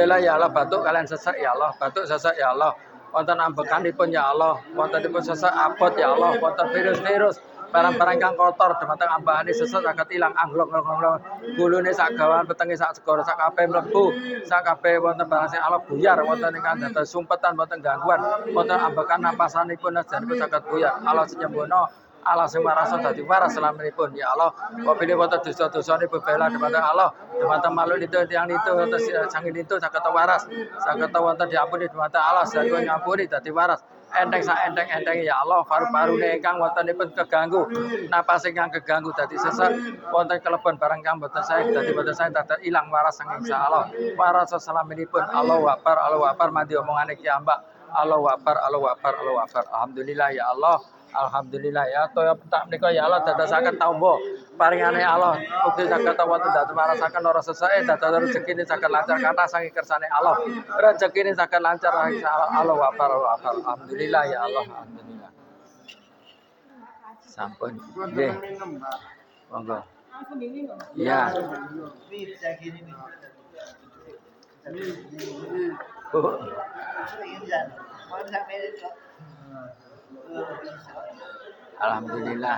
Alhamdulillah ya Allah, batuk kalian sesek ya Allah, batuk sesek ya Allah. Wonten ambekanipun ya Allah, wontenipun sesek abot ya Allah, wonten virus-virus barang-barang kang kotor dumateng ambahane sesek saged ilang anglok-anglok. Gulune sak gawan, petenge sak segara, sak kabeh mlebu, sak kabeh wonten barang sing Allah buyar, wonten ingkang dados sumpetan, wonten gangguan, wonten ambekan napasanipun najanipun saged buyar. Allah senyembono Allah sing marasa dadi waras selaminipun ya Allah. Wabile wonten dosa-dosane bebela dumateng Allah, dumateng makhluk itu tiyang itu wonten sangin itu saged waras, saged wonten diampuni dumateng Allah, saged ngampuni dadi waras. Enteng sak enteng-enteng ya Allah, paru-parune ingkang wontenipun keganggu, napas ingkang keganggu dadi sesek, wonten keleben barang kang boten sae dadi boten sae dadak ilang waras saking Allah. Waras selaminipun Allahu Akbar mandi omongane kiambak. Allahu Akbar. Alhamdulillah ya Allah. Alhamdulillah ya toya tak menika ya Allah dadosaken tamba paringane Allah ugi saged wonten dados marasaken ora seseke dados rezekine saged lancar kathah saking kersane Allah rezekine saged lancar Allahu Akbar alhamdulillah ya Allah alhamdulillah sampun nggih monggo iya Alhamdulillah.